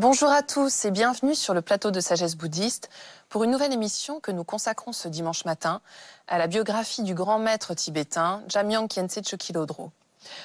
Bonjour à tous et bienvenue sur le plateau de Sagesse bouddhiste pour une nouvelle émission que nous consacrons ce dimanche matin à la biographie du grand maître tibétain Jamyang Khyentse Chökyi Lodro.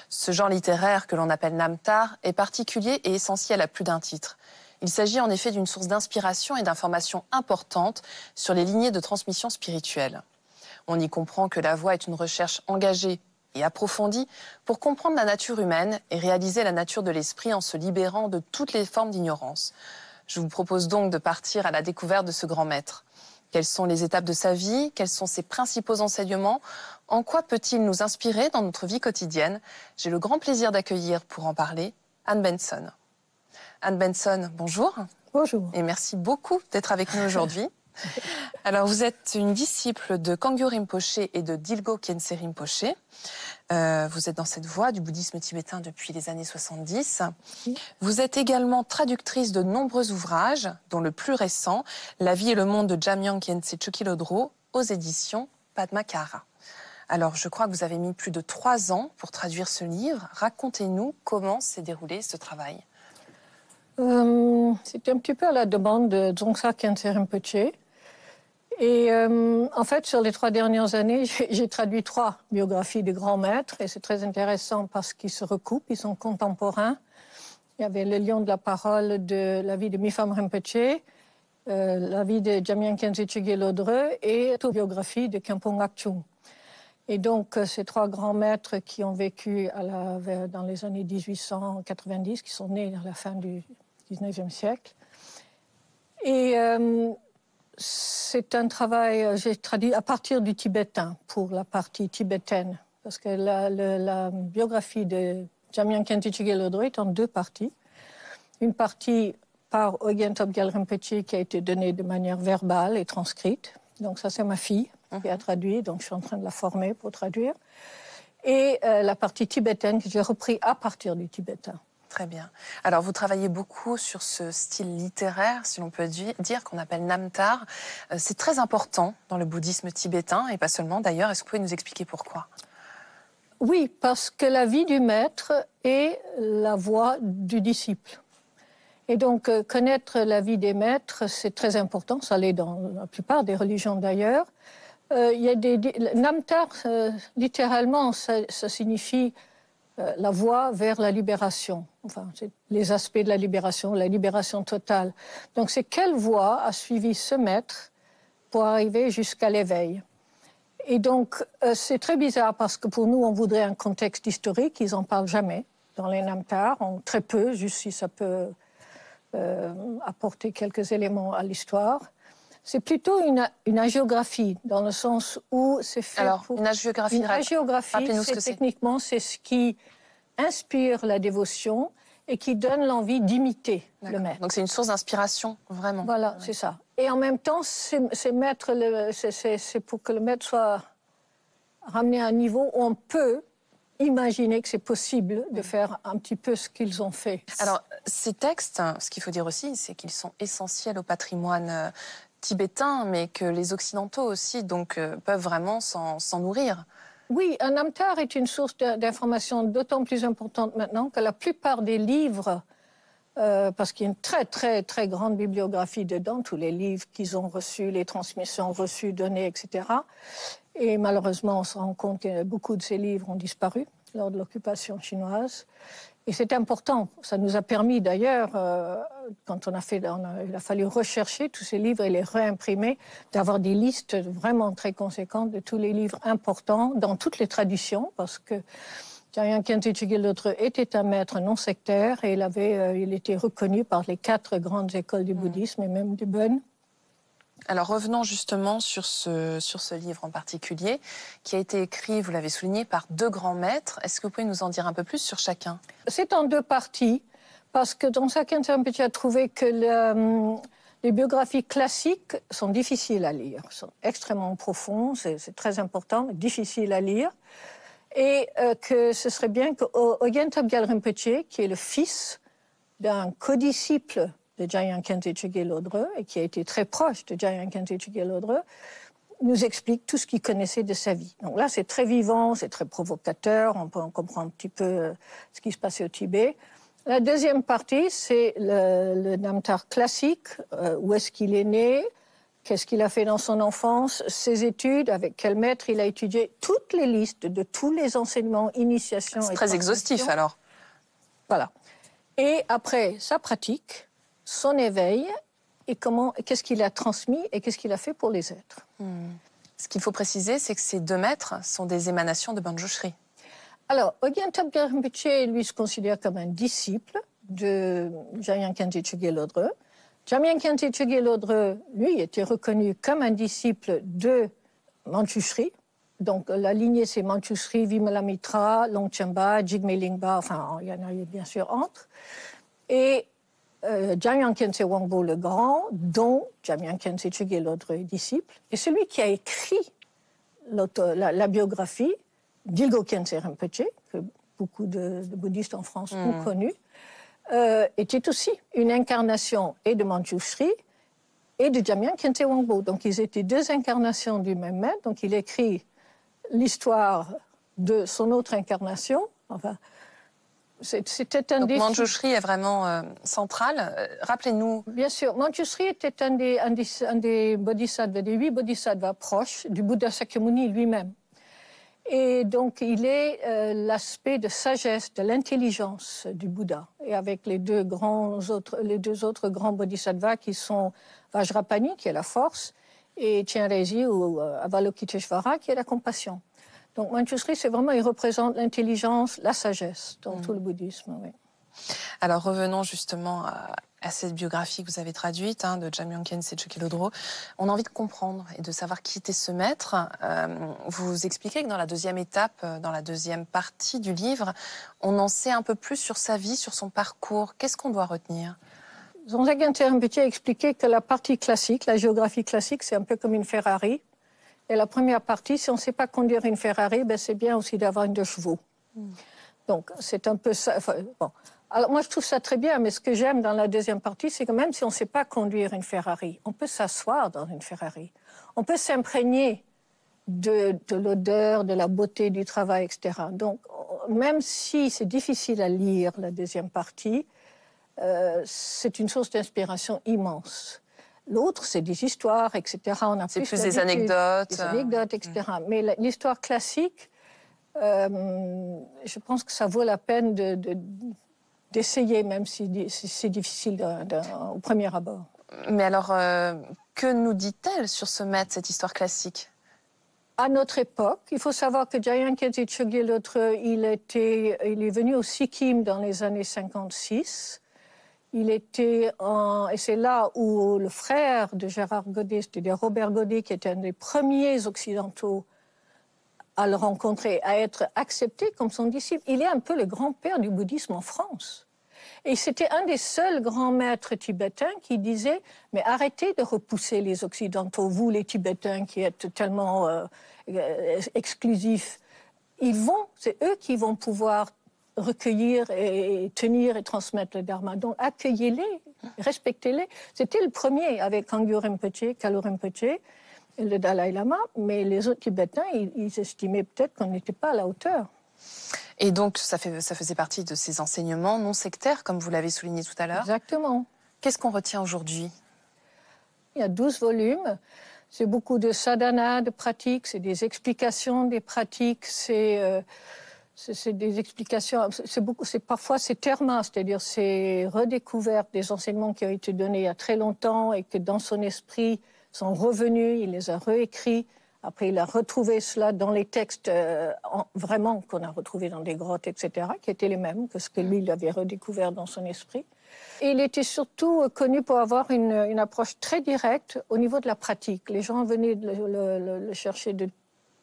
Ce genre littéraire que l'on appelle Namtar est particulier et essentiel à plus d'un titre. Il s'agit en effet d'une source d'inspiration et d'informations importantes sur les lignées de transmission spirituelle. On y comprend que la voie est une recherche engagée et approfondie pour comprendre la nature humaine et réaliser la nature de l'esprit en se libérant de toutes les formes d'ignorance. Je vous propose donc de partir à la découverte de ce grand maître. Quelles sont les étapes de sa vie? Quels sont ses principaux enseignements? En quoi peut-il nous inspirer dans notre vie quotidienne? J'ai le grand plaisir d'accueillir pour en parler Anne Benson. Anne Benson, bonjour. Bonjour. Et merci beaucoup d'être avec nous aujourd'hui. Alors, vous êtes une disciple de Kangyo Rinpoche et de Dilgo Khyentse Rinpoche. Vous êtes dans cette voie du bouddhisme tibétain depuis les années 70. Oui. Vous êtes également traductrice de nombreux ouvrages, dont le plus récent, La vie et le monde de Jamyang Khyentse Chökyi Lodro, aux éditions Padmakara. Alors, je crois que vous avez mis plus de 3 ans pour traduire ce livre. Racontez-nous comment s'est déroulé ce travail. C'était un petit peu à la demande de Dzongsa Khyentse Rinpoche. Et en fait, sur les 3 dernières années, j'ai traduit 3 biographies de grands maîtres. Et c'est très intéressant parce qu'ils se recoupent, ils sont contemporains. Il y avait Le lion de la parole de la vie de Mipham Rinpoche, la vie de Jamyang Khyentse Chökyi Lodro et la biographie de Khenpo Ngakchung. Et donc, ces 3 grands maîtres qui ont vécu dans les années 1890, qui sont nés à la fin du 19e siècle. Et c'est un travail, j'ai traduit à partir du tibétain, pour la partie tibétaine. Parce que la biographie de Jamyang Khyentse Chökyi Lodro est en 2 parties. Une partie par Ogyen Tobgyal Rinpoche qui a été donnée de manière verbale et transcrite. Donc ça, c'est ma fille qui a traduit, donc je suis en train de la former pour traduire. Et la partie tibétaine que j'ai repris à partir du tibétain. Très bien. Alors, vous travaillez beaucoup sur ce style littéraire, si l'on peut dire, qu'on appelle Namtar. C'est très important dans le bouddhisme tibétain, et pas seulement d'ailleurs. Est-ce que vous pouvez nous expliquer pourquoi? Oui, parce que la vie du maître est la voie du disciple. Et donc, connaître la vie des maîtres, c'est très important. Ça l'est dans la plupart des religions d'ailleurs. Il y a Namtar, littéralement, ça signifie la voie vers la libération. Enfin, c'est les aspects de la libération totale. Donc, c'est quelle voie a suivi ce maître pour arriver jusqu'à l'éveil? Et donc, c'est très bizarre parce que pour nous, on voudrait un contexte historique. Ils n'en parlent jamais dans les Namtar, très peu, juste si ça peut apporter quelques éléments à l'histoire. C'est plutôt une hagiographie, dans le sens où c'est fait. Alors, une hagiographie, techniquement, c'est ce qui inspire la dévotion et qui donne l'envie d'imiter le maître. Donc c'est une source d'inspiration, vraiment. Voilà, c'est ça. Et en même temps, c'est pour que le maître soit ramené à un niveau où on peut imaginer que c'est possible de faire un petit peu ce qu'ils ont fait. Alors, ces textes, ce qu'il faut dire aussi, c'est qu'ils sont essentiels au patrimoine tibétain, mais que les Occidentaux aussi donc, peuvent vraiment s'en nourrir. Oui, un Namtar est une source d'information d'autant plus importante maintenant que la plupart des livres, parce qu'il y a une très, très, très grande bibliographie dedans, tous les livres qu'ils ont reçus, les transmissions reçues, données, etc. Et malheureusement, on se rend compte que beaucoup de ces livres ont disparu lors de l'occupation chinoise. Et c'est important. Ça nous a permis d'ailleurs, quand il a fallu rechercher tous ces livres et les réimprimer, d'avoir des listes vraiment très conséquentes de tous les livres importants dans toutes les traditions, parce que Jamyang Khyentse Chökyi Lodro était un maître non sectaire et il était reconnu par les 4 grandes écoles du bouddhisme et même du Bön. Alors revenons justement sur ce livre en particulier, qui a été écrit, vous l'avez souligné, par 2 grands maîtres. Est-ce que vous pouvez nous en dire un peu plus sur chacun? C'est en 2 parties, parce que Dzongsa Khyentse Rinpoche a trouvé que les biographies classiques sont difficiles à lire, sont extrêmement profondes, c'est très important, mais difficiles à lire, et que ce serait bien que Ogyen Tobgyal Rinpoche, qui est le fils d'un codisciple de Jamyang Khyentse Chökyi Lodro et qui a été très proche de Jamyang Khyentse Chökyi Lodro, nous explique tout ce qu'il connaissait de sa vie. Donc là, c'est très vivant, c'est très provocateur, on comprend un petit peu ce qui se passait au Tibet. La deuxième partie, c'est le Namtar classique, où est-ce qu'il est né, qu'est-ce qu'il a fait dans son enfance, ses études, avec quel maître il a étudié, toutes les listes de tous les enseignements, initiations et C'est très exhaustif alors. Voilà. Et après, sa pratique, son éveil, et qu'est-ce qu'il a transmis et qu'est-ce qu'il a fait pour les êtres. Ce qu'il faut préciser, c'est que ces 2 maîtres sont des émanations de Manjushri. Alors, Ogyantop Rinpoche, lui, se considère comme un disciple de Jamyang Khyentse Chögye Lodrö. Jamyang Khyentse Chögye Lodrö, lui, était reconnu comme un disciple de Manjushri. Donc, la lignée, c'est Manjushri, Vimalamitra, Longchenpa, Jigme Lingpa, enfin, il y en a eu bien sûr entre. Et Jamyang Khyentse Wangpo le Grand, dont Jamyang Khyentse Chögye Lodrö est disciple, et celui qui a écrit la biographie d'Ilgo Khyentse Rinpoche, que beaucoup de bouddhistes en France ont connu, était aussi une incarnation et de Manjushri et de Jamyang Khyentse Wangpo. Donc ils étaient 2 incarnations du même maître. Donc il écrit l'histoire de son autre incarnation. Enfin, c'était un Donc des... Manjushri est vraiment central. Rappelez-nous. Bien sûr, Manjushri était un des bodhisattvas, des 8 bodhisattvas proches du Bouddha Sakyamuni lui-même. Et donc, il est l'aspect de sagesse, de l'intelligence du Bouddha. Et avec les deux autres grands bodhisattvas qui sont Vajrapani, qui est la force, et Chenrezig ou Avalokiteshvara, qui est la compassion. Donc, Manjushri, c'est vraiment, il représente l'intelligence, la sagesse dans tout le bouddhisme. Oui. Alors, revenons justement à cette biographie que vous avez traduite de Jamyang Khyentse Chökyi Lodrö. On a envie de comprendre et de savoir qui était ce maître. Vous expliquez que dans la deuxième étape, dans la deuxième partie du livre, on en sait un peu plus sur sa vie, sur son parcours. Qu'est-ce qu'on doit retenir? Dzongsa Khyentse Rinpoche a expliqué que la partie classique, la géographie classique, c'est un peu comme une Ferrari. Et la première partie, si on ne sait pas conduire une Ferrari, ben c'est bien aussi d'avoir une 2 chevaux. Donc, c'est un peu ça. Enfin, bon. Alors, moi, je trouve ça très bien, mais ce que j'aime dans la deuxième partie, c'est que même si on ne sait pas conduire une Ferrari, on peut s'asseoir dans une Ferrari. On peut s'imprégner de l'odeur, de la beauté du travail, etc. Donc, même si c'est difficile à lire, la deuxième partie, c'est une source d'inspiration immense. L'autre, c'est des histoires, etc. C'est plus des anecdotes. Des anecdotes, etc. Mais l'histoire classique, je pense que ça vaut la peine d'essayer, même si c'est difficile au premier abord. Mais alors, que nous dit-elle sur ce maître, cette histoire classique? À notre époque, il faut savoir que Jamyang Khyentse Chögye Lodrö, il est venu au Sikkim dans les années 56. Et c'est là où le frère de Gérard Godet, c'est-à-dire Robert Godet, qui était un des premiers occidentaux à le rencontrer, à être accepté comme son disciple. Il est un peu le grand-père du bouddhisme en France. Et c'était un des seuls grands maîtres tibétains qui disait « Mais arrêtez de repousser les Occidentaux, vous les Tibétains qui êtes tellement exclusifs. C'est eux qui vont pouvoir recueillir et tenir et transmettre le Dharma. Donc accueillez-les, respectez-les. » C'était le premier avec Kangyo Rinpoche, Kalu Rinpoche, et le Dalai Lama, mais les autres Tibétains, ils estimaient peut-être qu'on n'était pas à la hauteur. Et donc, ça faisait partie de ces enseignements non sectaires, comme vous l'avez souligné tout à l'heure. Exactement. Qu'est-ce qu'on retient aujourd'hui? Il y a 12 volumes. C'est beaucoup de sadhana, de pratiques, c'est des explications des pratiques, c'est des explications, parfois c'est terma, c'est-à-dire c'est redécouverte des enseignements qui ont été donnés il y a très longtemps et que dans son esprit sont revenus, il les a réécrits. Après, il a retrouvé cela dans les textes vraiment qu'on a retrouvés dans des grottes, etc., qui étaient les mêmes que ce que lui, il avait redécouvert dans son esprit. Et il était surtout connu pour avoir une approche très directe au niveau de la pratique. Les gens venaient le chercher de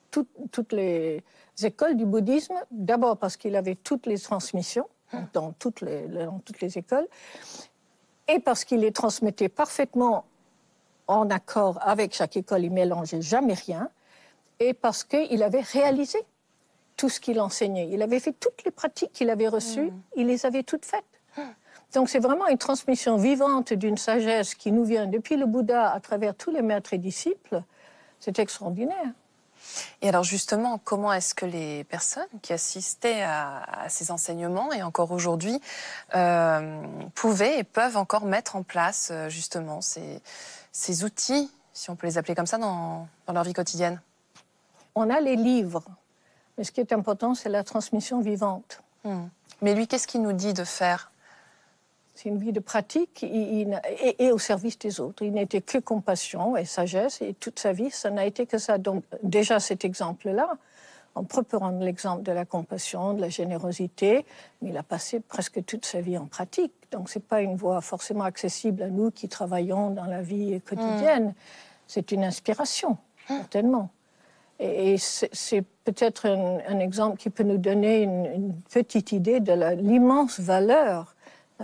toutes les écoles du bouddhisme, d'abord parce qu'il avait toutes les transmissions dans toutes les écoles, et parce qu'il les transmettait parfaitement en accord avec chaque école, il ne mélangeait jamais rien, et parce qu'il avait réalisé tout ce qu'il enseignait. Il avait fait toutes les pratiques qu'il avait reçues, il les avait toutes faites. Donc c'est vraiment une transmission vivante d'une sagesse qui nous vient depuis le Bouddha à travers tous les maîtres et disciples. C'est extraordinaire. Et alors justement, comment est-ce que les personnes qui assistaient à ces enseignements, et encore aujourd'hui, pouvaient et peuvent encore mettre en place justement ces outils, si on peut les appeler comme ça, dans leur vie quotidienne? On a les livres, mais ce qui est important, c'est la transmission vivante. Mais lui, qu'est-ce qu'il nous dit de faire? C'est une vie de pratique et au service des autres. Il n'était que compassion et sagesse, et toute sa vie, ça n'a été que ça. Donc déjà cet exemple-là, on peut prendre l'exemple de la compassion, de la générosité, mais il a passé presque toute sa vie en pratique. Donc ce n'est pas une voie forcément accessible à nous qui travaillons dans la vie quotidienne. C'est une inspiration, certainement. Et c'est peut-être un exemple qui peut nous donner une petite idée de l'immense valeur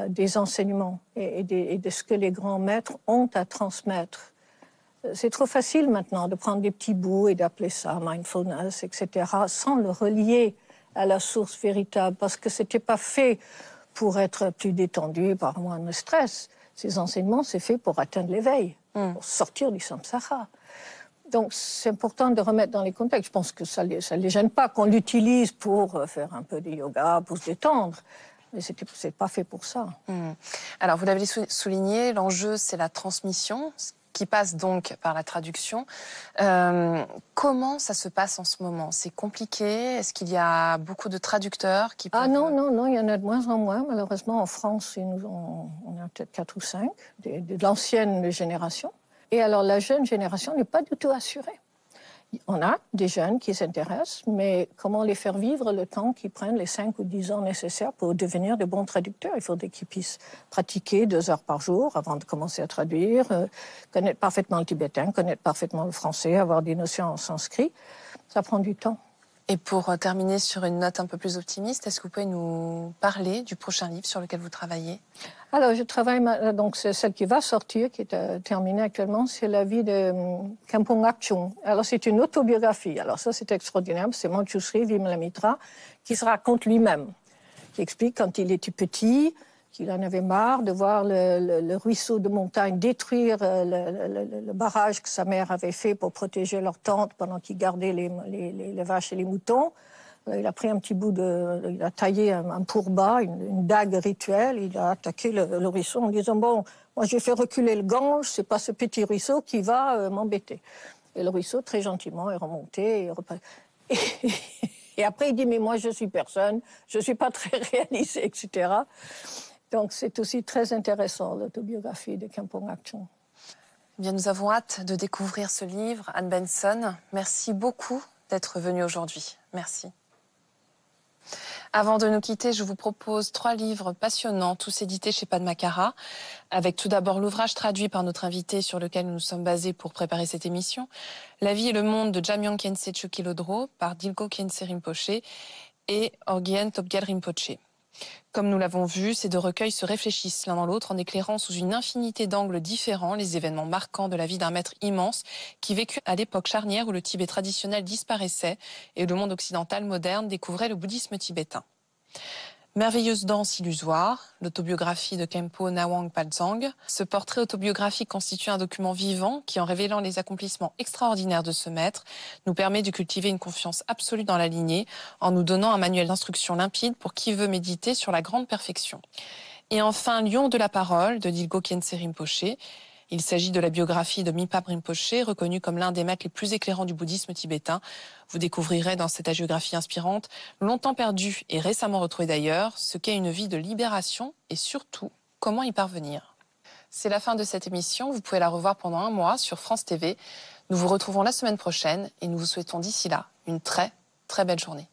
des enseignements et de ce que les grands maîtres ont à transmettre. C'est trop facile maintenant de prendre des petits bouts et d'appeler ça mindfulness, etc., sans le relier à la source véritable, parce que ce n'était pas fait pour être plus détendu, par moins de stress. Ces enseignements, c'est fait pour atteindre l'éveil, pour sortir du samsara. Donc c'est important de remettre dans les contextes. Je pense que ça ne les gêne pas qu'on l'utilise pour faire un peu de yoga, pour se détendre. Mais ce n'est pas fait pour ça. Alors, vous l'avez souligné, l'enjeu, c'est la transmission, qui passe donc par la traduction. Comment ça se passe en ce moment? C'est compliqué? Est-ce qu'il y a beaucoup de traducteurs qui peuvent... Ah non, il y en a de moins en moins. Malheureusement, en France, on a peut-être 4 ou 5 de l'ancienne génération. Et alors, la jeune génération n'est pas du tout assurée. On a des jeunes qui s'intéressent, mais comment les faire vivre le temps qu'ils prennent les 5 ou 10 ans nécessaires pour devenir de bons traducteurs? Il faudrait qu'ils puissent pratiquer 2 heures par jour avant de commencer à traduire, connaître parfaitement le tibétain, connaître parfaitement le français, avoir des notions en sanskrit. Ça prend du temps. Et pour terminer sur une note un peu plus optimiste, est-ce que vous pouvez nous parler du prochain livre sur lequel vous travaillez? Alors, je travaille, donc c'est celle qui va sortir, qui est terminée actuellement, c'est la vie de Khenpo Ngakchung. Alors, c'est une autobiographie. Alors, ça, c'est extraordinaire. C'est Manjushri Vimalamitra qui se raconte lui-même, qui explique quand il était petit, qu'il en avait marre de voir le ruisseau de montagne détruire le barrage que sa mère avait fait pour protéger leur tente pendant qu'ils gardaient les vaches et les moutons. Il a pris un petit bout il a taillé un pourbas, une dague rituelle, il a attaqué le ruisseau en disant « Bon, moi j'ai fait reculer le Gange, c'est pas ce petit ruisseau qui va m'embêter. » Et le ruisseau, très gentiment, est remonté. Et après, il dit « Mais moi je suis personne, je suis pas très réalisé, etc. » Donc c'est aussi très intéressant, l'autobiographie de Khenpo Ngakchung. Bien, nous avons hâte de découvrir ce livre. Anne Benson, merci beaucoup d'être venue aujourd'hui. Merci. Avant de nous quitter, je vous propose 3 livres passionnants, tous édités chez Padmakara, avec tout d'abord l'ouvrage traduit par notre invité sur lequel nous nous sommes basés pour préparer cette émission, La vie et le monde de Jamyang Khyentse Chökyi Lodro par Dilgo Khyentse Rinpoché et Orgyen Topgyal Rinpoché. Comme nous l'avons vu, ces 2 recueils se réfléchissent l'un dans l'autre en éclairant sous une infinité d'angles différents les événements marquants de la vie d'un maître immense qui vécut à l'époque charnière où le Tibet traditionnel disparaissait et le monde occidental moderne découvrait le bouddhisme tibétain. Merveilleuse danse illusoire, l'autobiographie de Khenpo Nawang Paldzang. Ce portrait autobiographique constitue un document vivant qui, en révélant les accomplissements extraordinaires de ce maître, nous permet de cultiver une confiance absolue dans la lignée en nous donnant un manuel d'instruction limpide pour qui veut méditer sur la grande perfection. Et enfin, Lion de la parole de Dilgo Khyentse Rinpoché. Il s'agit de la biographie de Mipa Rinpoché, reconnu comme l'un des maîtres les plus éclairants du bouddhisme tibétain. Vous découvrirez dans cette hagiographie inspirante, longtemps perdue et récemment retrouvée d'ailleurs, ce qu'est une vie de libération et surtout, comment y parvenir. C'est la fin de cette émission. Vous pouvez la revoir pendant 1 mois sur France TV. Nous vous retrouvons la semaine prochaine et nous vous souhaitons d'ici là une très, très belle journée.